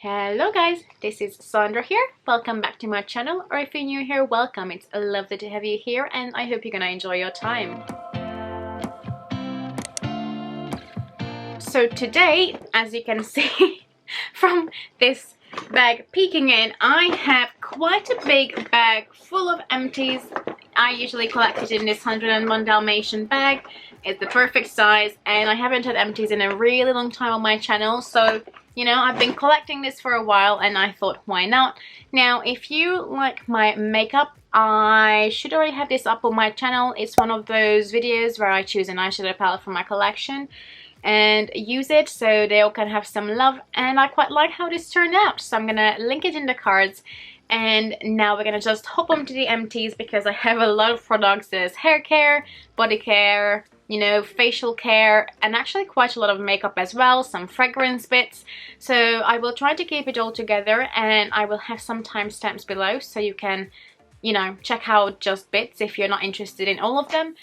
Hello guys, this is Sandra here. Welcome back to my channel, or if you're new here, welcome. It's lovely to have you here and I hope you're gonna enjoy your time. So today, as you can see from this bag peeking in, I have quite a big bag full of empties. I usually collect it in this 101 Dalmatian bag. It's the perfect size and I haven't had empties in a really long time on my channel, so you know, I've been collecting this for a while and I thought, why not? Now, if you like my makeup, I should already have this up on my channel. It's one of those videos where I choose an eyeshadow palette from my collection and use it so they all can have some love, and I quite like how this turned out. So I'm gonna link it in the cards. And now we're gonna just hop onto the empties because I have a lot of products. There's Haircare, Bodycare, you know, facial care, and actually quite a lot of makeup as well, some fragrance bits. So I will try to keep it all together and I will have some timestamps below so you can, you know, check out just bits if you're not interested in all of them.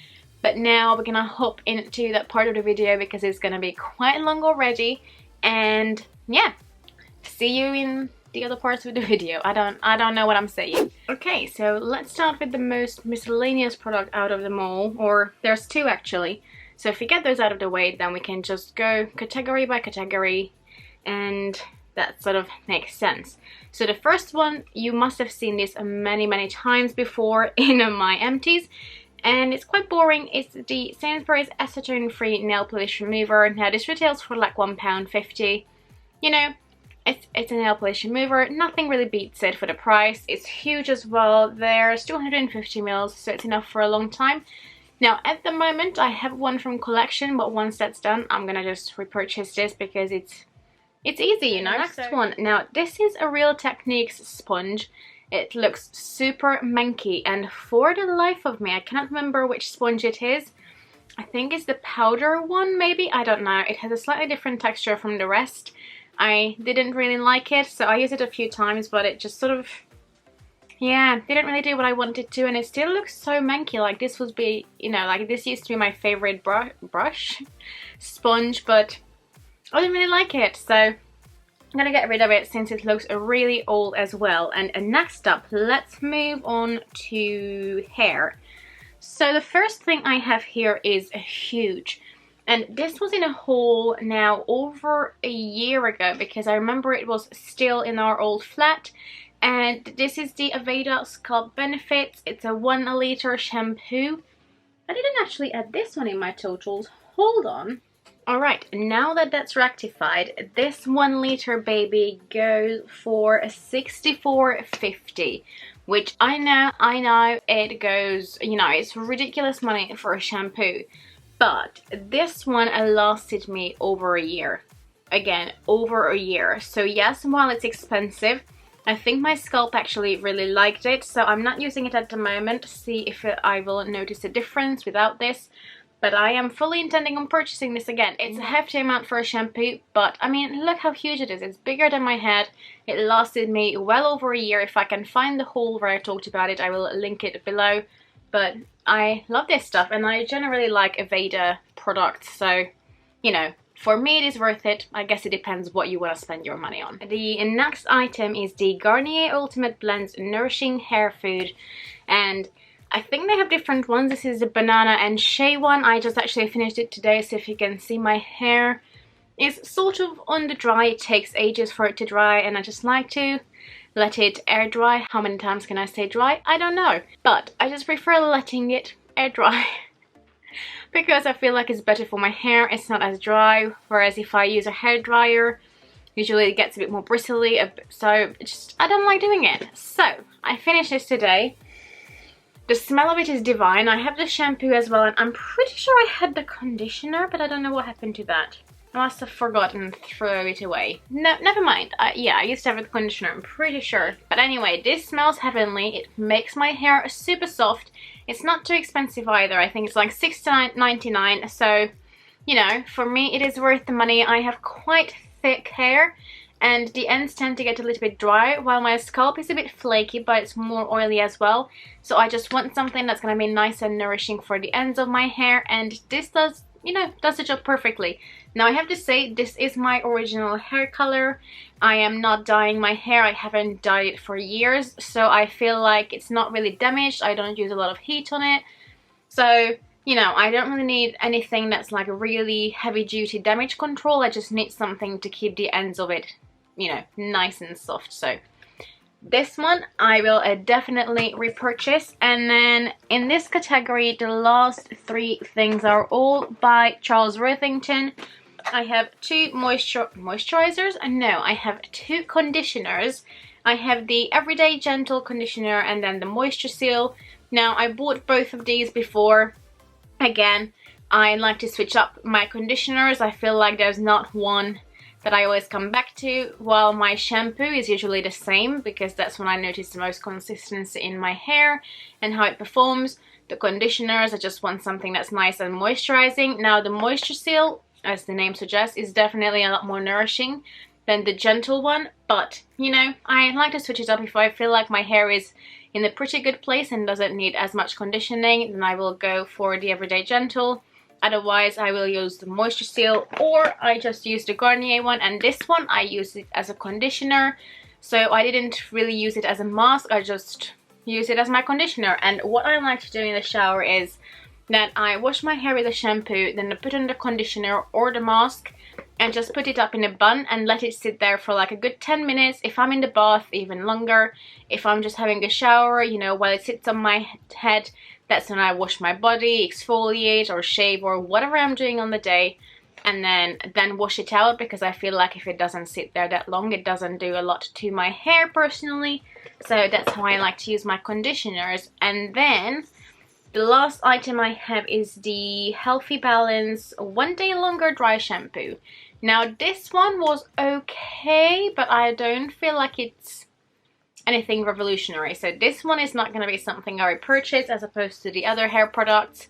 But now we're gonna hop into that part of the video because it's gonna be quite long already, and yeah, see you in the other parts of the video. I don't know what I'm saying. Okay, so let's start with the most miscellaneous product out of them all, or there's two actually. So if we get those out of the way, then we can just go category by category, and that sort of makes sense. So the first one, you must have seen this many times before in my empties, and it's quite boring. It's the Sainsbury's acetone-free nail polish remover. Now this retails for like £1.50. You know, it's a nail polish remover. Nothing really beats it for the price. It's huge as well. There's 250 mils, so it's enough for a long time. Now at the moment I have one from collection, but once that's done I'm gonna just repurchase this because it's easy, you know. Next one. Now this is a Real Techniques sponge. It looks super manky, and for the life of me I cannot remember which sponge it is. I think it's the powder one maybe, I don't know. It has a slightly different texture from the rest. I didn't really like it, so I used it a few times, but it just sort of, yeah, didn't really do what I wanted to, and it still looks so manky. Like this would be, you know, like this used to be my favorite brush sponge, but I didn't really like it, so I'm gonna get rid of it since it looks really old as well. And next up, let's move on to hair. So the first thing I have here is huge. And this was in a haul now over a year ago because I remember it was still in our old flat. And this is the Aveda Scalp Benefits. It's a 1 litre shampoo. I didn't actually add this one in my totals. Hold on. Alright, now that that's rectified, this 1 litre baby goes for $64.50. Which I know it goes, you know, it's ridiculous money for a shampoo. But this one lasted me over a year. Again, over a year. So yes, while it's expensive, I think my scalp actually really liked it. So I'm not using it at the moment to see if I will notice a difference without this. But I am fully intending on purchasing this again. It's a hefty amount for a shampoo, but I mean, look how huge it is. It's bigger than my head. It lasted me well over a year. If I can find the haul where I talked about it, I will link it below. But I love this stuff, and I generally like Aveda products, so, you know, for me it is worth it. I guess it depends what you want to spend your money on. The next item is the Garnier Ultimate Blends Nourishing Hair Food, and I think they have different ones. This is the banana and shea one. I just actually finished it today, so if you can see, my hair is sort of on the dry. It takes ages for it to dry, and I just like to let it air dry. How many times can I say dry? I don't know. But I just prefer letting it air dry because I feel like it's better for my hair. It's not as dry, whereas if I use a hair dryer, usually it gets a bit more bristly, so just I don't like doing it. So I finished this today. The smell of it is divine. I have the shampoo as well, and I'm pretty sure I had the conditioner, but I don't know what happened to that. I must have forgotten to throw it away. No, never mind. Yeah, I used to have a conditioner, I'm pretty sure. But anyway, this smells heavenly. It makes my hair super soft. It's not too expensive either. I think it's like $6.99. So, you know, for me it is worth the money. I have quite thick hair and the ends tend to get a little bit dry, while my scalp is a bit flaky, but it's more oily as well. So I just want something that's going to be nice and nourishing for the ends of my hair, and this does you know, does the job perfectly. Now I have to say, this is my original hair color. I am not dyeing my hair. I haven't dyed it for years, so I feel like it's not really damaged. I don't use a lot of heat on it, so you know, I don't really need anything that's like a really heavy duty damage control. I just need something to keep the ends of it, you know, nice and soft. So this one I will definitely repurchase. And then in this category, the last three things are all by Charles Worthington. I have two moisturizers. No, I have two conditioners. I have the Everyday Gentle conditioner and then the Moisture Seal. Now I bought both of these before. Again, I like to switch up my conditioners. I feel like there's not one that I always come back to, while my shampoo is usually the same because that's when I notice the most consistency in my hair and how it performs. The conditioners, I just want something that's nice and moisturizing. Now the Moisture Seal, as the name suggests, is definitely a lot more nourishing than the Gentle one, but you know, I like to switch it up if I feel like my hair is in a pretty good place and doesn't need as much conditioning. Then I will go for the Everyday Gentle. Otherwise I will use the Moisture Seal, or I just use the Garnier one, and this one I use it as a conditioner, so I didn't really use it as a mask. I just use it as my conditioner. And what I like to do in the shower is that I wash my hair with a shampoo, then I put on the conditioner or the mask and just put it up in a bun and let it sit there for like a good 10 minutes. If I'm in the bath, even longer. If I'm just having a shower, you know, while it sits on my head, that's when I wash my body, exfoliate or shave or whatever I'm doing on the day, and then wash it out, because I feel like if it doesn't sit there that long, it doesn't do a lot to my hair personally. So that's how I like to use my conditioners. And then the last item I have is the Healthy Balance 1 Day Longer Dry Shampoo. Now this one was okay, but I don't feel like it's anything revolutionary. So this one is not going to be something I repurchase as opposed to the other hair products.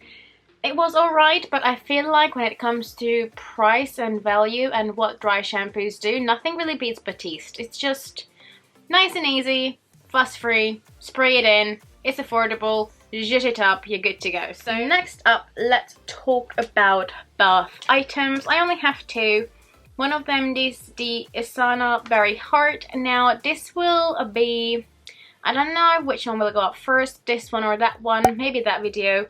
It was alright, but I feel like when it comes to price and value and what dry shampoos do, nothing really beats Batiste. It's just nice and easy, fuss-free, spray it in, it's affordable, zhuzh it up, you're good to go. So next up, let's talk about bath items. I only have two. One of them is the Asana Berry Heart. Now this will be, I don't know which one will go up first, this one or that one, maybe that video.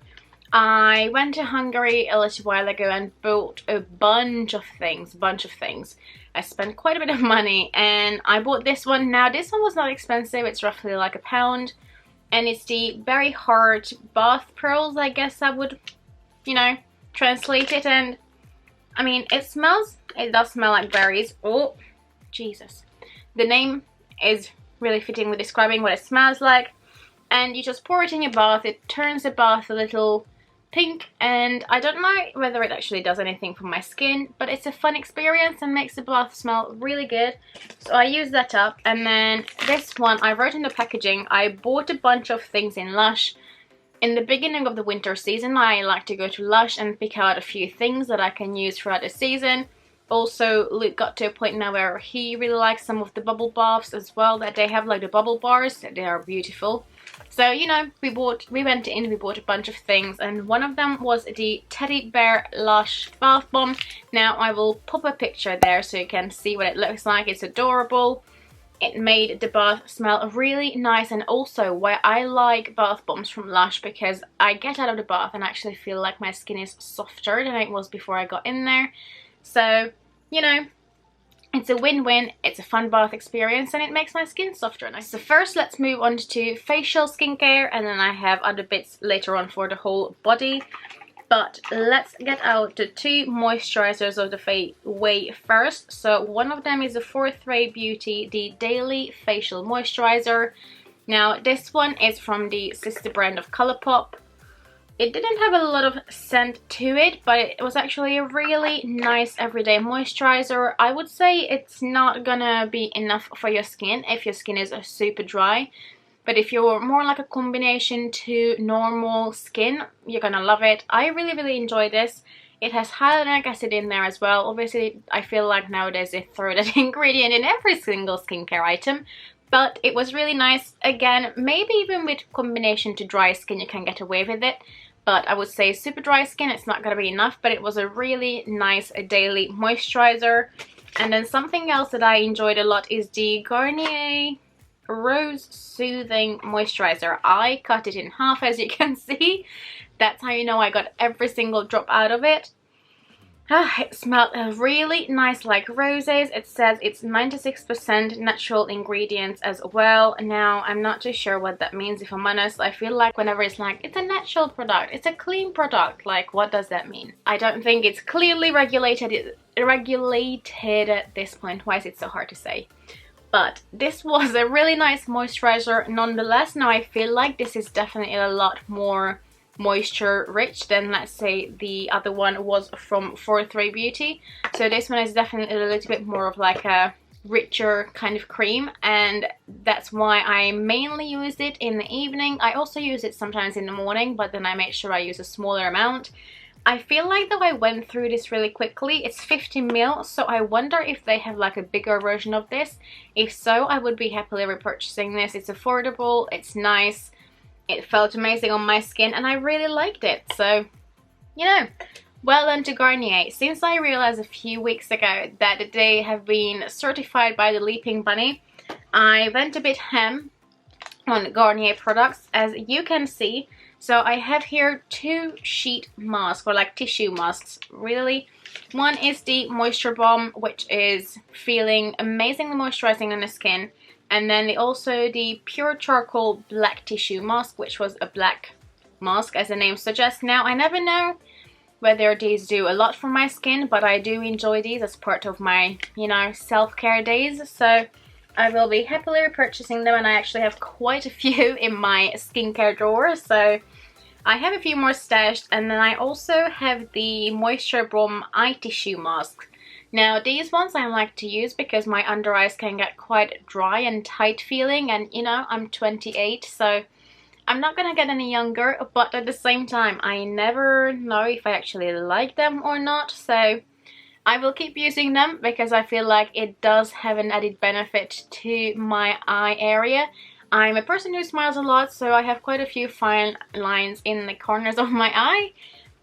I went to Hungary a little while ago and bought a bunch of things. I spent quite a bit of money and I bought this one. Now this one was not expensive, it's roughly like £1. And it's the Berry Heart Bath Pearls, I guess I would, you know, translate it. And I mean, it does smell like berries. Oh, Jesus. The name is really fitting with describing what it smells like. And you just pour it in your bath. It turns the bath a little pink, and I don't know whether it actually does anything for my skin, but it's a fun experience and makes the bath smell really good. So I use that up. And then this one, I wrote in the packaging, I bought a bunch of things in Lush. In the beginning of the winter season, I like to go to Lush and pick out a few things that I can use throughout the season. Also, Luke got to a point now where he really likes some of the bubble baths as well, that they have, like the bubble bars. They are beautiful. So, you know, we bought a bunch of things, and one of them was the Teddy Bear Lush Bath Bomb. Now, I will pop a picture there so you can see what it looks like. It's adorable. It made the bath smell really nice, and also why I like bath bombs from Lush, because I get out of the bath and actually feel like my skin is softer than it was before I got in there. So, you know, it's a win-win, it's a fun bath experience, and it makes my skin softer and nice. So first, let's move on to facial skincare, and then I have other bits later on for the whole body. But let's get out the two moisturizers of the way first. So one of them is the 4th Ray Beauty, the Daily Facial Moisturizer. Now this one is from the sister brand of Colourpop. It didn't have a lot of scent to it, but it was actually a really nice everyday moisturizer. I would say it's not gonna be enough for your skin if your skin is super dry. But if you're more like a combination to normal skin, you're gonna love it. I really enjoy this. It has hyaluronic acid in there as well. Obviously, I feel like nowadays they throw that ingredient in every single skincare item. But it was really nice. Again, maybe even with combination to dry skin you can get away with it. but I would say super dry skin, it's not going to be enough, but it was a really nice daily moisturizer. And then something else that I enjoyed a lot is the Garnier Rose Soothing Moisturizer. I cut it in half, as you can see. That's how you know I got every single drop out of it. It smelled really nice, like roses. It says it's 96% natural ingredients as well. Now, I'm not too sure what that means, if I'm honest. I feel like whenever it's like, it's a natural product, it's a clean product, like, what does that mean? I don't think it's clearly regulated at this point. Why is it so hard to say? But this was a really nice moisturizer nonetheless. Now, I feel like this is definitely a lot more moisture rich than, let's say, the other one was from 43 Beauty. So this one is definitely a little bit more of like a richer kind of cream, and that's why I mainly use it in the evening. I also use it sometimes in the morning, but then I make sure I use a smaller amount. I feel like though I went through this really quickly. It's 50 ml, so I wonder if they have like a bigger version of this. If so, I would be happily repurchasing this. It's affordable, it's nice, it felt amazing on my skin, and I really liked it. So, you know, well done to Garnier. Since I realized a few weeks ago that they have been certified by the Leaping Bunny, I went a bit ham on Garnier products, as you can see. So I have here 2 sheet masks, or like tissue masks, really. One is the Moisture Bomb, which is feeling amazingly moisturizing on the skin. And then also the Pure Charcoal Black Tissue Mask, which was a black mask, as the name suggests. Now, I never know whether these do a lot for my skin, but I do enjoy these as part of my, you know, self-care days. So I will be happily repurchasing them, and I actually have quite a few in my skincare drawer. So I have a few more stashed, and then I also have the Moisture Bomb Eye Tissue Mask. Now, these ones I like to use because my under eyes can get quite dry and tight feeling, and you know, I'm 28, so I'm not gonna get any younger, but at the same time, I never know if I actually like them or not, so I will keep using them because I feel like it does have an added benefit to my eye area. I'm a person who smiles a lot, so I have quite a few fine lines in the corners of my eye,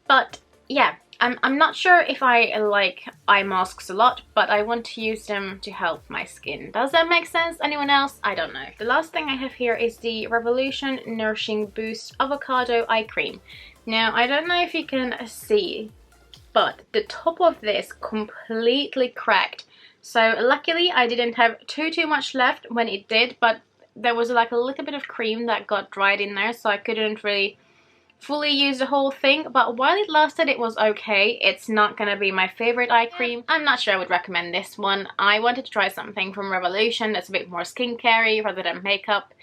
but yeah. I'm not sure if I like eye masks a lot, but I want to use them to help my skin. Does that make sense? Anyone else? I don't know. The last thing I have here is the Revolution Nourishing Boost Avocado Eye Cream. Now, I don't know if you can see, but the top of this completely cracked. So luckily I didn't have too much left when it did, but there was like a little bit of cream that got dried in there, so I couldn't really fully use the whole thing, but while it lasted it was okay. It's not gonna be my favorite eye cream. I'm not sure I would recommend this one. I wanted to try something from Revolution that's a bit more skincare-y rather than makeup.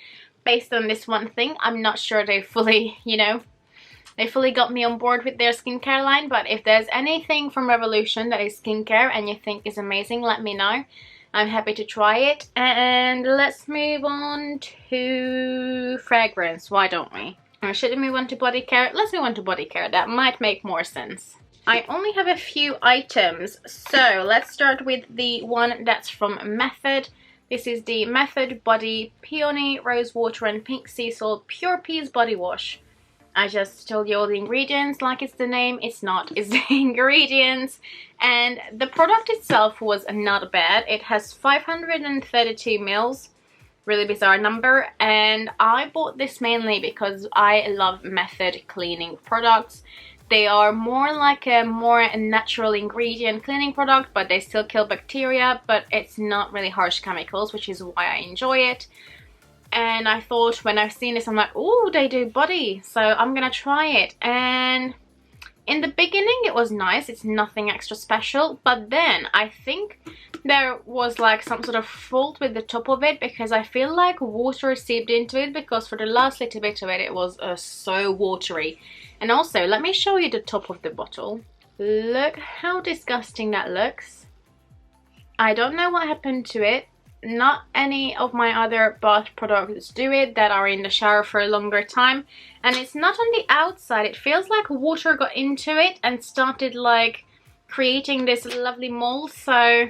Based on this one thing, I'm not sure they fully, you know, they fully got me on board with their skincare line, but if there's anything from Revolution that is skincare and you think is amazing, let me know. I'm happy to try it. And let's move on to fragrance, why don't we? Or should we move on to Bodycare? Let's move on to Bodycare, that might make more sense. I only have a few items, so let's start with the one that's from Method. This is the Method Body Peony Rose Water and Pink Sea Salt Pure Peas Body Wash. I just told you all the ingredients, like it's the name, it's not, it's the ingredients. And the product itself was not bad. It has 532 mils. Really bizarre number, and I bought this mainly because I love Method cleaning products. They are more like a more natural ingredient cleaning product, but they still kill bacteria, but it's not really harsh chemicals, which is why I enjoy it. And I thought when I've seen this, I'm like, oh, they do body, so I'm gonna try it. And in the beginning it was nice, it's nothing extra special, but then I think there was like some sort of fault with the top of it, because I feel like water seeped into it, because for the last little bit of it, it was so watery. And also, let me show you the top of the bottle. Look how disgusting that looks. I don't know what happened to it. Not any of my other bath products do it that are in the shower for a longer time. And it's not on the outside. It feels like water got into it and started like creating this lovely mold. So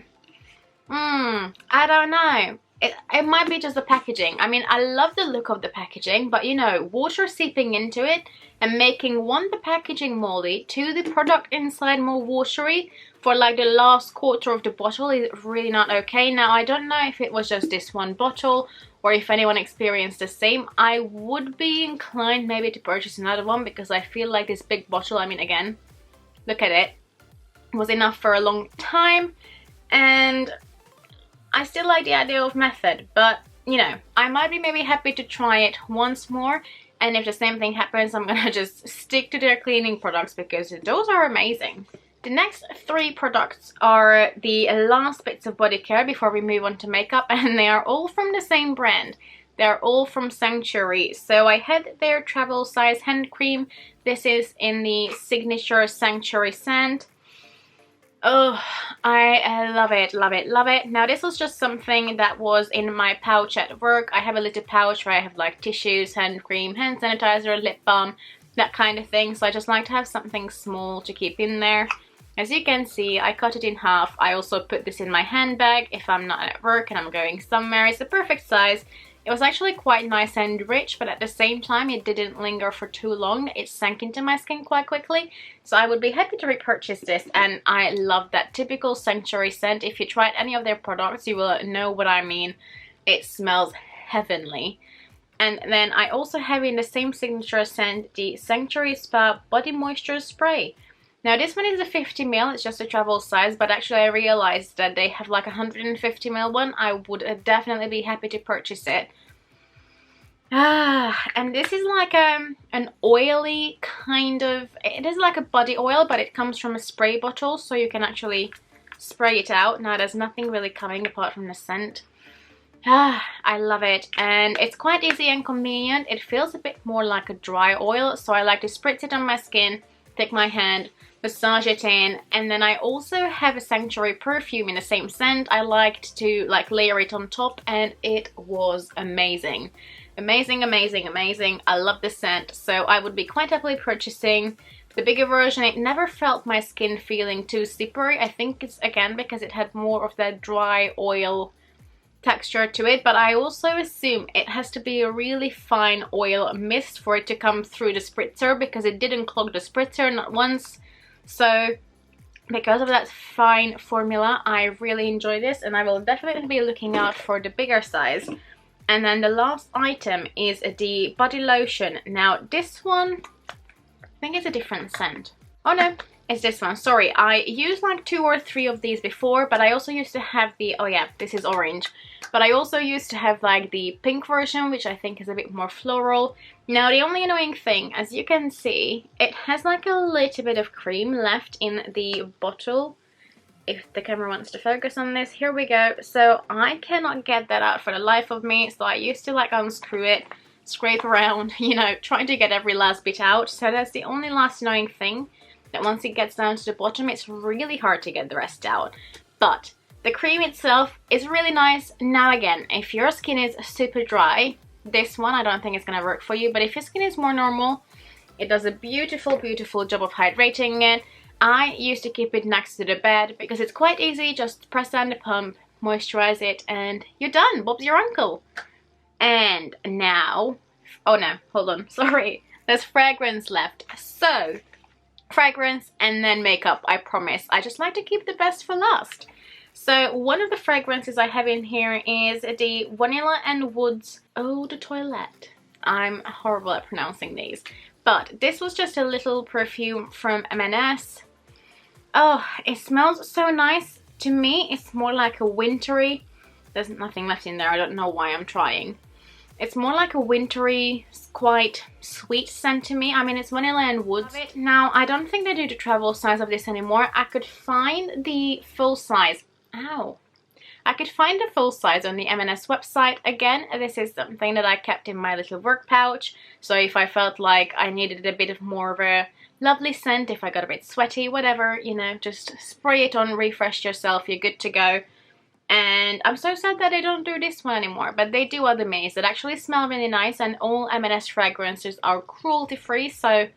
I don't know. it might be just the packaging. I mean, I love the look of the packaging, but you know, water seeping into it and making one, the packaging moldy, two, the product inside more watery for like the last quarter of the bottle is really not okay. Now, I don't know if it was just this one bottle or if anyone experienced the same. I would be inclined maybe to purchase another one because I feel like this big bottle, I mean, again, look at it, was enough for a long time. And I still like the idea of Method, but you know, I might be maybe happy to try it once more, and if the same thing happens, I'm gonna just stick to their cleaning products because those are amazing. The next three products are the last bits of Bodycare before we move on to makeup, and they are all from the same brand. They're all from Sanctuary. So I had their travel size hand cream. This is in the signature Sanctuary scent. Oh, I love it, love it, love it. Now, this was just something that was in my pouch at work. I have a little pouch where I have like tissues, hand cream, hand sanitizer, lip balm, that kind of thing. So I just like to have something small to keep in there. As you can see, I cut it in half. I also put this in my handbag if I'm not at work and I'm going somewhere. It's the perfect size. It was actually quite nice and rich, but at the same time, it didn't linger for too long. It sank into my skin quite quickly. So I would be happy to repurchase this, and I love that typical Sanctuary scent. If you tried any of their products, you will know what I mean. It smells heavenly. And then I also have in the same signature scent the Sanctuary Spa Body Moisture Spray. Now, this one is a 50ml, it's just a travel size, but actually I realized that they have like a 150ml one. I would definitely be happy to purchase it. And this is like an oily kind of, it is like a body oil, but it comes from a spray bottle, so you can actually spray it out. Now, there's nothing really coming apart from the scent. I love it, and it's quite easy and convenient. It feels a bit more like a dry oil, so I like to spritz it on my skin, take my hand, massage it in, and then I also have a Sanctuary perfume in the same scent. I liked to like layer it on top, and it was amazing. Amazing, amazing, amazing. I love the scent, so I would be quite happily purchasing the bigger version. It never felt my skin feeling too slippery. I think it's again because it had more of that dry oil texture to it, but I also assume it has to be a really fine oil mist for it to come through the spritzer, because it didn't clog the spritzer, not once. So because of that fine formula, I really enjoy this, and I will definitely be looking out for the bigger size. And then the last item is the body lotion. Now, this one, I think it's a different scent. Oh no, it's this one. Sorry, I used like 2 or 3 of these before, but I also used to have the, oh yeah, this is orange. But I also used to have like the pink version, which I think is a bit more floral. Now, the only annoying thing, as you can see, it has like a little bit of cream left in the bottle. If the camera wants to focus on this, here we go. So I cannot get that out for the life of me. So I used to like unscrew it, scrape around, you know, trying to get every last bit out. So that's the only last annoying thing, that once it gets down to the bottom, it's really hard to get the rest out. But the cream itself is really nice. Now again, if your skin is super dry, this one I don't think it's gonna work for you. But if your skin is more normal, it does a beautiful, beautiful job of hydrating it. I used to keep it next to the bed because it's quite easy. Just press down the pump, moisturize it, and you're done. Bob's your uncle. And now, oh no, hold on, sorry. There's fragrance left. So, fragrance and then makeup, I promise. I just like to keep the best for last. So, one of the fragrances I have in here is the Vanilla and Woods Eau de Toilette. I'm horrible at pronouncing these. But this was just a little perfume from M&S. Oh, it smells so nice. To me, it's more like a wintry, there's nothing left in there, I don't know why I'm trying. It's more like a wintry, quite sweet scent to me. I mean, it's Vanilla and Woods. Now, I don't think they do the travel size of this anymore. I could find the full size. Ow. I could find the full size on the M&S website. Again, this is something that I kept in my little work pouch. So if I felt like I needed a bit of more of a lovely scent, if I got a bit sweaty, whatever, you know, just spray it on, refresh yourself, you're good to go. And I'm so sad that they don't do this one anymore, but they do other minis that actually smell really nice, and all M&S fragrances are cruelty free. So,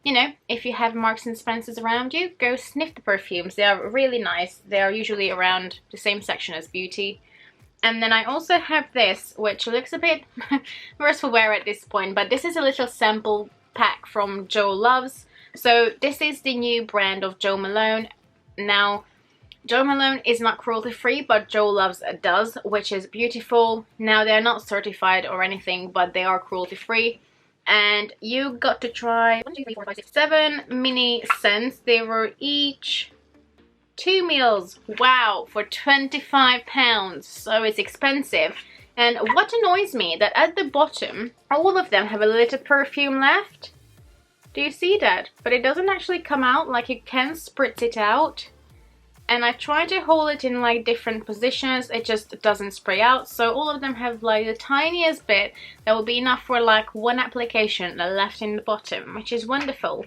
you know, if you have Marks and Spencer's around you, go sniff the perfumes. They are really nice. They are usually around the same section as beauty. And then I also have this, which looks a bit worse for wear at this point, but this is a little sample pack from Jo Loves. So this is the new brand of Jo Malone. Now, Jo Malone is not cruelty free, but Jo Loves does, which is beautiful. Now, they're not certified or anything, but they are cruelty free. And you got to try 1, 2, 3, 4, 5, 6, 7 mini scents. They were each 2 meals. Wow, for £25. So it's expensive. And what annoys me, that at the bottom, all of them have a little perfume left. Do you see that? But it doesn't actually come out, like you can spritz it out. And I try to hold it in like different positions, it just doesn't spray out. So all of them have like the tiniest bit that will be enough for like one application left in the bottom, which is wonderful.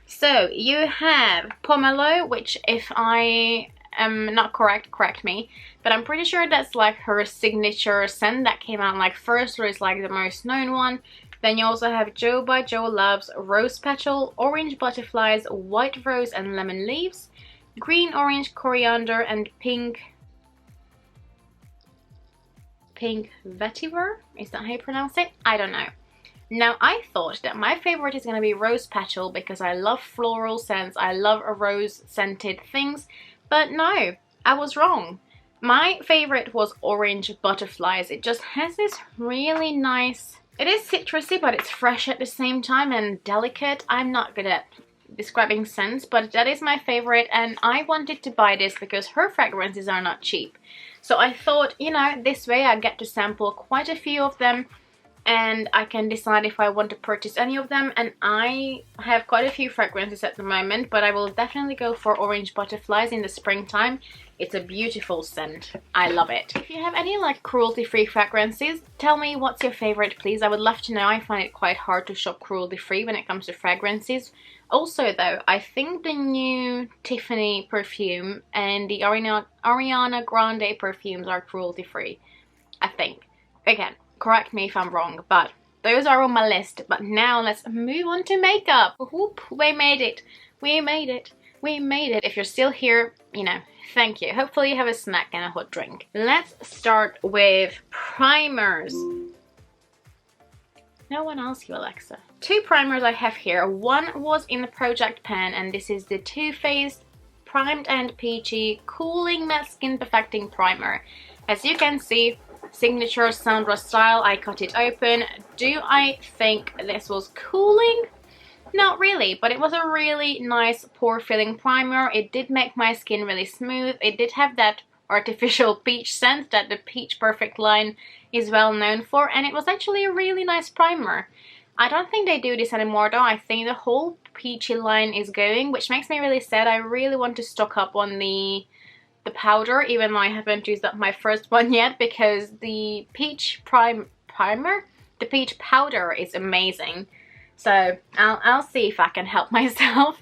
So you have Pomelo, which if I am not correct, correct me, but I'm pretty sure that's like her signature scent that came out like first, or is like the most known one. Then you also have Jo by Jo Loves Rose Petal, Orange Butterflies, White Rose and Lemon Leaves, Green Orange Coriander and Pink Vetiver? Is that how you pronounce it? I don't know. Now, I thought that my favorite is going to be Rose Petal because I love floral scents, I love rose scented things, but no, I was wrong. My favorite was Orange Butterflies. It just has this really nice, it is citrusy, but it's fresh at the same time and delicate. I'm not good at describing scents, but that is my favorite, and I wanted to buy this because her fragrances are not cheap. So I thought, you know, this way I get to sample quite a few of them and I can decide if I want to purchase any of them. And I have quite a few fragrances at the moment, but I will definitely go for Orange Butterflies in the springtime. It's a beautiful scent. I love it. If you have any like cruelty-free fragrances, tell me what's your favorite, please. I would love to know. I find it quite hard to shop cruelty-free when it comes to fragrances. Also though, I think the new Tiffany perfume and the Ariana Grande perfumes are cruelty-free. I think. Again, correct me if I'm wrong, but those are on my list. But now let's move on to makeup. Whoop, we made it. We made it. We made it. If you're still here, you know, thank you. Hopefully you have a snack and a hot drink. Let's start with primers. No one else, you Alexa. 2 primers I have here. One was in the Project Pan, and this is the Too Faced Primed and Peachy Cooling Matte Skin Perfecting Primer. As you can see, signature Sandra style. I cut it open. Do I think this was cooling? Not really, but it was a really nice pore filling primer. It did make my skin really smooth. It did have that artificial peach scent that the Peach Perfect line is well known for, and it was actually a really nice primer. I don't think they do this anymore though. I think the whole peachy line is going, which makes me really sad. I really want to stock up on the powder, even though I haven't used up my first one yet, because the peach primer, the peach powder is amazing. So I'll see if I can help myself.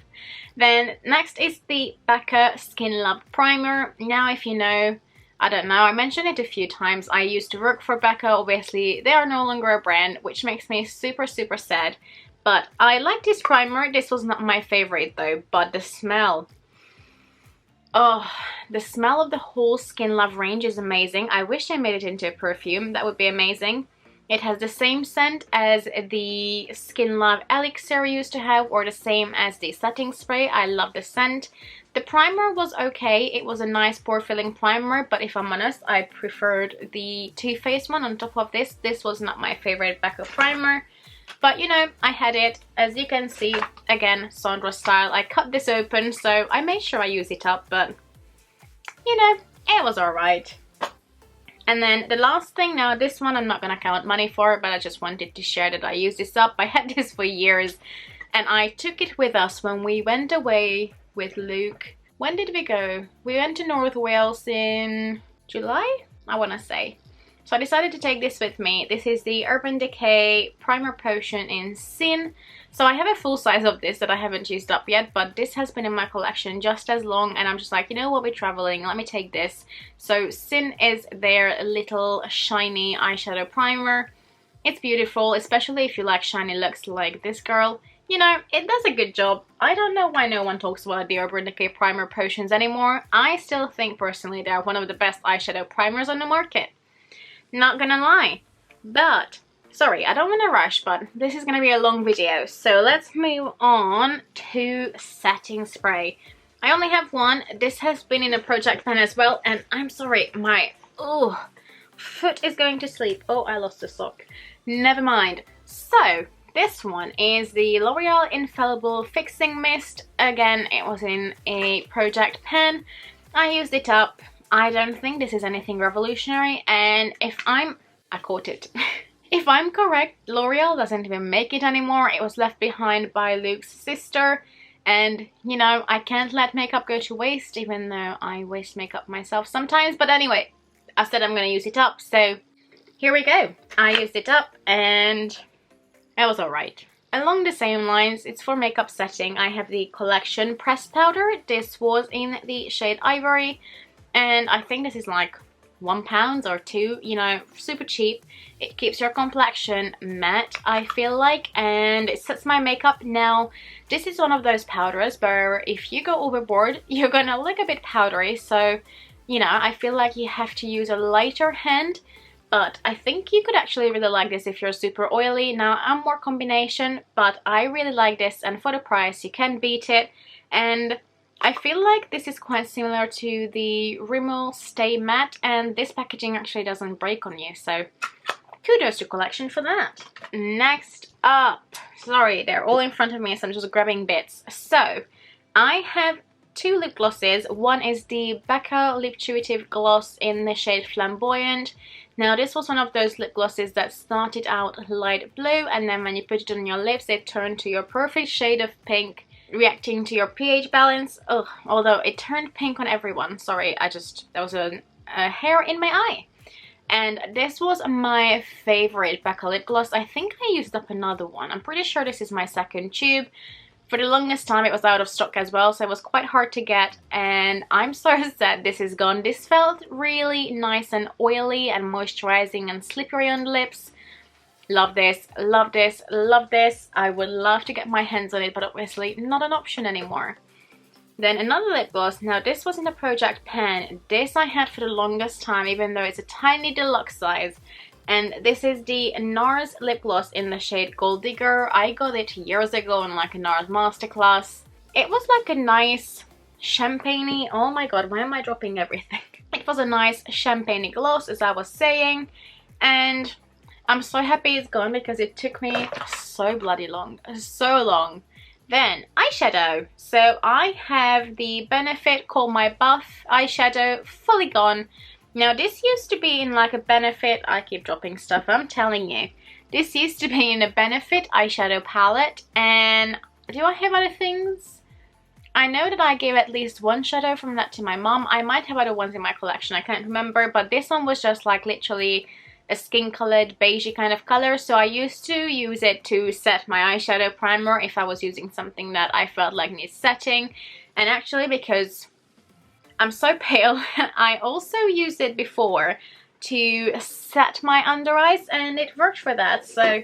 Then next is the Becca Skin Love Primer. Now, if you know, I don't know, I mentioned it a few times. I used to work for Becca. Obviously, they are no longer a brand, which makes me super, super sad. But I like this primer. This was not my favorite though, but the smell. Oh, the smell of the whole Skin Love range is amazing. I wish they made it into a perfume. That would be amazing. It has the same scent as the Skin Love Elixir used to have, or the same as the setting spray. I love the scent. The primer was okay. It was a nice pore filling primer, but if I'm honest, I preferred the Too Faced one on top of this. This was not my favorite Becca primer. But you know, I had it. As you can see, again, Sandra style. I cut this open, so I made sure I use it up, but you know, it was alright. And then the last thing, now this one I'm not gonna count money for, but I just wanted to share that I used this up. I had this for years, and I took it with us when we went away with Luke. When did we go? We went to North Wales in July, I wanna say. So I decided to take this with me. This is the Urban Decay Primer Potion in Sin. So I have a full size of this that I haven't used up yet, but this has been in my collection just as long, and I'm just like, you know what, we're traveling, let me take this. So Sin is their little shiny eyeshadow primer. It's beautiful, especially if you like shiny looks like this girl. You know, it does a good job. I don't know why no one talks about the Urban Decay Primer Potions anymore. I still think personally they're one of the best eyeshadow primers on the market. not gonna lie. But sorry, I don't want to rush, but this is gonna be a long video, so let's move on to setting spray. I only have one. This has been in a project pan as well, and I'm sorry, my foot is going to sleep. Oh, I lost a sock. Never mind. So this one is the L'Oreal Infallible Fixing Mist. Again, it was in a project pen. I used it up. I don't think this is anything revolutionary, and I caught it. If I'm correct, L'Oreal doesn't even make it anymore. It was left behind by Luke's sister, and you know, I can't let makeup go to waste, even though I waste makeup myself sometimes. But anyway, I said I'm gonna use it up, so here we go. I used it up and it was alright. Along the same lines, it's for makeup setting. I have the Collection Pressed Powder. This was in the shade Ivory, and I think this is like £1 or £2, you know, super cheap. It keeps your complexion matte, I feel like, and it sets my makeup. Now, this is one of those powders where if you go overboard, you're gonna look a bit powdery, so, you know, I feel like you have to use a lighter hand. But I think you could actually really like this if you're super oily. Now, I'm more combination, but I really like this, and for the price, you can't beat it. And I feel like this is quite similar to the Rimmel Stay Matte, and this packaging actually doesn't break on you, so kudos to Collection for that. Next up, sorry, they're all in front of me, so I'm just grabbing bits. So, I have two lip glosses. One is the Becca Lip Tuitive Gloss in the shade Flamboyant. Now, this was one of those lip glosses that started out light blue, and then when you put it on your lips, it turned to your perfect shade of pink, reacting to your pH balance. Ugh, although it turned pink on everyone. Sorry, there was a hair in my eye. And this was my favorite Becca lip gloss. I think I used up another one. I'm pretty sure this is my second tube. For the longest time it was out of stock as well, so it was quite hard to get, and I'm so sad this is gone. This felt really nice and oily and moisturizing and slippery on the lips. Love this, love this, love this. I would love to get my hands on it, but obviously not an option anymore. Then another lip gloss. Now, this was in a project pen. This I had for the longest time, even though it's a tiny deluxe size. And this is the NARS lip gloss in the shade Gold Digger. I got it years ago in like a NARS masterclass. It was like a nice champagne-y, oh my god, why am I dropping everything? It was a nice champagne-y gloss, as I was saying, and I'm so happy it's gone because it took me so bloody long, so long. Then eyeshadow. So I have the Benefit Call My Buff eyeshadow, fully gone. Now, this used to be in like a Benefit, I keep dropping stuff, I'm telling you. This used to be in a Benefit eyeshadow palette, and do I have other things? I know that I gave at least one shadow from that to my mom. I might have other ones in my collection, I can't remember, but this one was just like literally a skin colored beigey kind of color, so I used to use it to set my eyeshadow primer if I was using something that I felt like needs setting. And actually, because I'm so pale, I also used it before to set my under eyes, and it worked for that. So,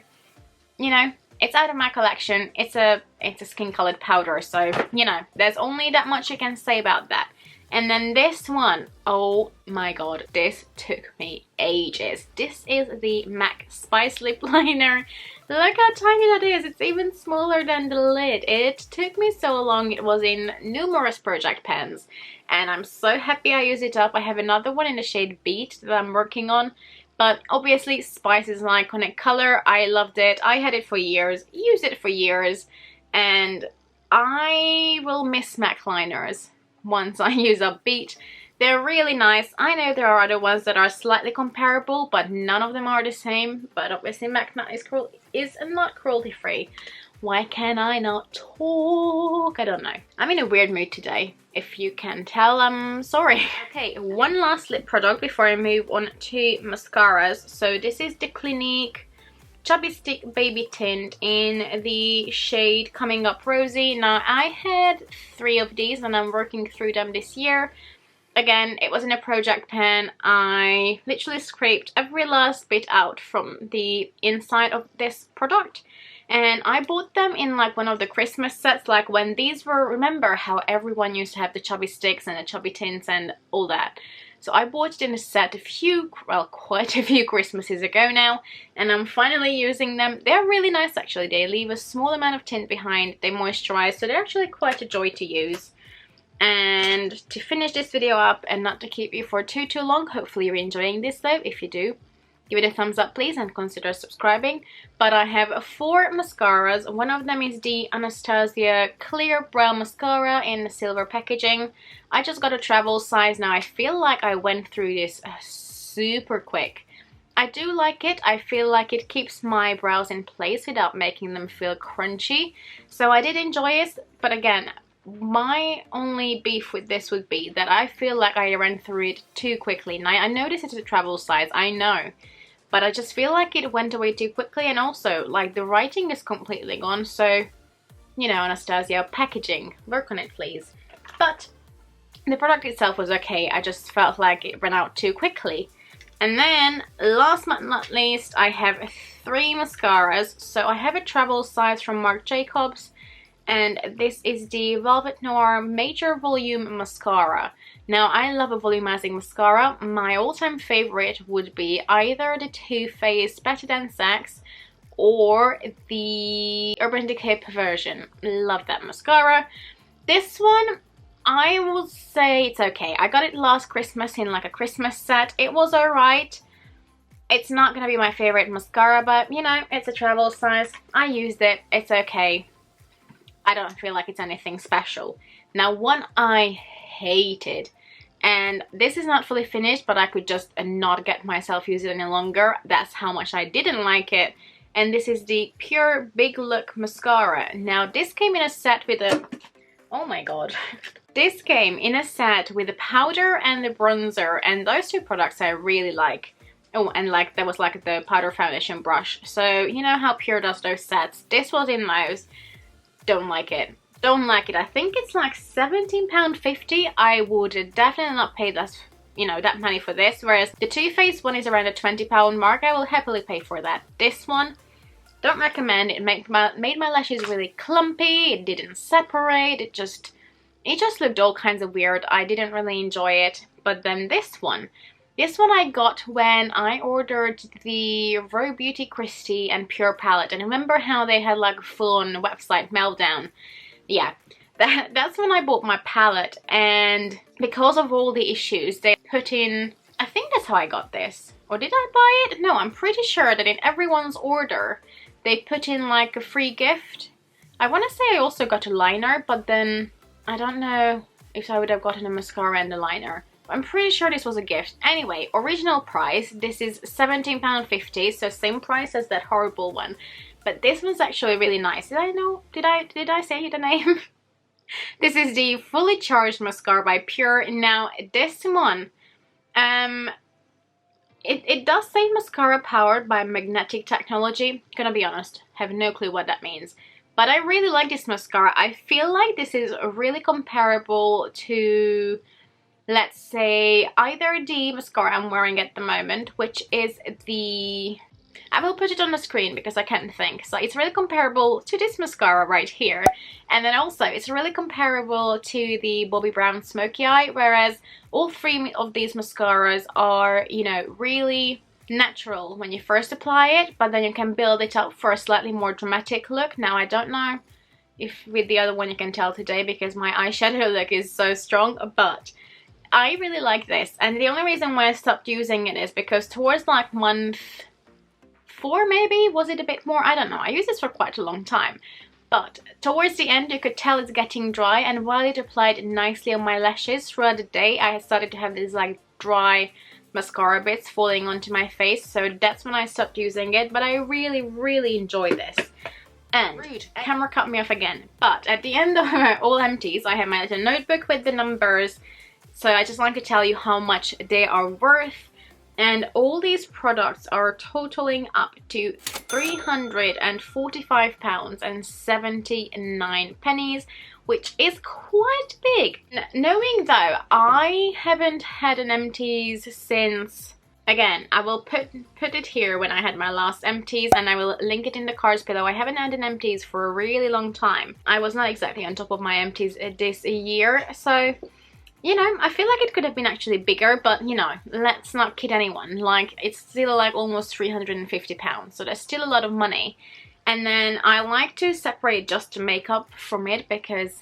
you know, it's out of my collection. It's a skin colored powder, so, you know, there's only that much I can say about that. And then this one, oh my god, this took me ages. This is the MAC Spice Lip Liner. Look how tiny that is. It's even smaller than the lid. It took me so long. It was in numerous project pens, and I'm so happy I used it up. I have another one in the shade Beat that I'm working on, but obviously Spice is an iconic color. I loved it. I had it for years, used it for years, and I will miss MAC liners once I use up Beat. They're really nice. I know there are other ones that are slightly comparable, but none of them are the same. But obviously MAC is not cruelty free. Why can I not talk? I don't know. I'm in a weird mood today. If you can tell, I'm sorry. Okay, one last lip product before I move on to mascaras. So this is the Clinique Chubby Stick Baby Tint in the shade Coming Up Rosy. Now, I had 3 of these and I'm working through them this year. Again, it was in a project pen. I literally scraped every last bit out from the inside of this product. And I bought them in like one of the Christmas sets, like when these were, remember how everyone used to have the chubby sticks and the chubby tints and all that. So I bought it in a set quite a few Christmases ago now, and I'm finally using them. They're really nice actually. They leave a small amount of tint behind, they moisturize, so they're actually quite a joy to use. And to finish this video up and not to keep you for too long, hopefully you're enjoying this though. If you do, give it a thumbs up please and consider subscribing. But I have 4 mascaras. One of them is the Anastasia Clear Brow Mascara in silver packaging. I just got a travel size. Now I feel like I went through this super quick. I do like it. I feel like it keeps my brows in place without making them feel crunchy. So I did enjoy it, but again, my only beef with this would be that I feel like I ran through it too quickly. Now I know this is a travel size, I know. But I just feel like it went away too quickly, and also, like, the writing is completely gone, so, you know, Anastasia, packaging, work on it, please. But the product itself was okay, I just felt like it ran out too quickly. And then, last but not least, I have 3 mascaras. So I have a travel size from Marc Jacobs, and this is the Velvet Noir Major Volume Mascara. Now, I love a volumizing mascara. My all-time favorite would be either the Too Faced Better Than Sex or the Urban Decay Perversion. Love that mascara. This one, I will say it's okay. I got it last Christmas in like a Christmas set. It was alright. It's not gonna be my favorite mascara, but you know, it's a travel size. I used it. It's okay. I don't feel like it's anything special. Now, one I hated, and this is not fully finished, but I could just not get myself use it any longer. That's how much I didn't like it. And this is the Pure Big Look Mascara. Now, this came in a set with a... Oh my god. This came in a set with the powder and the bronzer, and those 2 products I really like. Oh, and like there was like the powder foundation brush. So, you know how Pure does those sets? This was in those. Don't like it. Don't like it. I think it's like £17.50. I would definitely not pay that, you know, that money for this. Whereas the Too Faced one is around the £20 mark. I will happily pay for that. This one, don't recommend. It made my lashes really clumpy. It didn't separate. It just looked all kinds of weird. I didn't really enjoy it. But then this one I got when I ordered the Raw Beauty Christie and Pure palette. And remember how they had like a full-on website meltdown? Yeah, that's when I bought my palette, and because of all the issues they put in, I think that's how I got this. Or did I buy it? No, I'm pretty sure that in everyone's order they put in like a free gift. I want to say I also got a liner, but then I don't know if I would have gotten a mascara and a liner. I'm pretty sure this was a gift. Anyway, original price, this is £17.50, so same price as that horrible one. But this one's actually really nice. Did I say the name? This is the Fully Charged Mascara by Pure. Now, this one, it does say mascara powered by magnetic technology. Gonna be honest, have no clue what that means. But I really like this mascara. I feel like this is really comparable to, let's say, either the mascara I'm wearing at the moment, which is the... I will put it on the screen because I can't think. So it's really comparable to this mascara right here. And then also it's really comparable to the Bobbi Brown Smoky Eye, whereas all 3 of these mascaras are, you know, really natural when you first apply it, but then you can build it up for a slightly more dramatic look. Now, I don't know if with the other one you can tell today because my eyeshadow look is so strong, but I really like this. And the only reason why I stopped using it is because towards like month 4 maybe, was it a bit more? I don't know. I used this for quite a long time. But towards the end you could tell it's getting dry, and while it applied nicely on my lashes throughout the day, I started to have these like dry mascara bits falling onto my face, so that's when I stopped using it. But I really enjoy this. And camera cut me off again. But at the end of all empties, I have my little notebook with the numbers, so I just want to tell you how much they are worth. And all these products are totaling up to £345.79, which is quite big. Knowing though, I haven't had an empties since, again, I will put it here when I had my last empties, and I will link it in the cards below. I haven't had an empties for a really long time. I was not exactly on top of my empties this year, so you know, I feel like it could have been actually bigger, but you know, let's not kid anyone. Like, it's still like almost £350, so that's still a lot of money. And then I like to separate just the makeup from it because,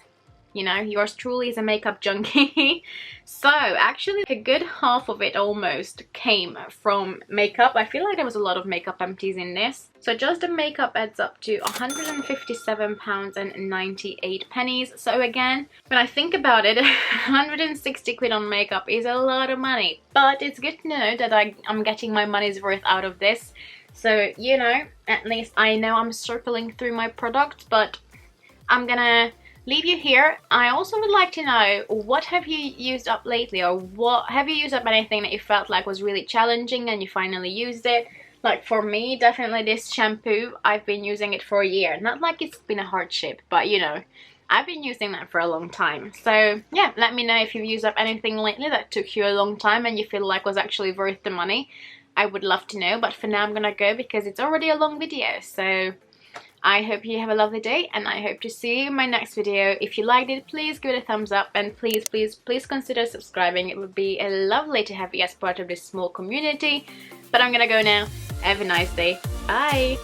you know, yours truly is a makeup junkie. So actually a good half of it almost came from makeup. I feel like there was a lot of makeup empties in this. So just the makeup adds up to £157.98. So again, when I think about it, 160 quid on makeup is a lot of money. But it's good to know that I'm getting my money's worth out of this. So, you know, at least I know I'm circling through my products, but I'm gonna leave you here. I also would like to know, what have you used up lately, or what have you used up anything that you felt like was really challenging and you finally used it? Like for me, definitely this shampoo, I've been using it for a year. Not like it's been a hardship, but you know, I've been using that for a long time. So yeah, let me know if you've used up anything lately that took you a long time and you feel like was actually worth the money. I would love to know, but for now I'm gonna go because it's already a long video. So I hope you have a lovely day, and I hope to see you in my next video. If you liked it, please give it a thumbs up, and please consider subscribing. It would be lovely to have you as part of this small community. But I'm gonna go now. Have a nice day. Bye!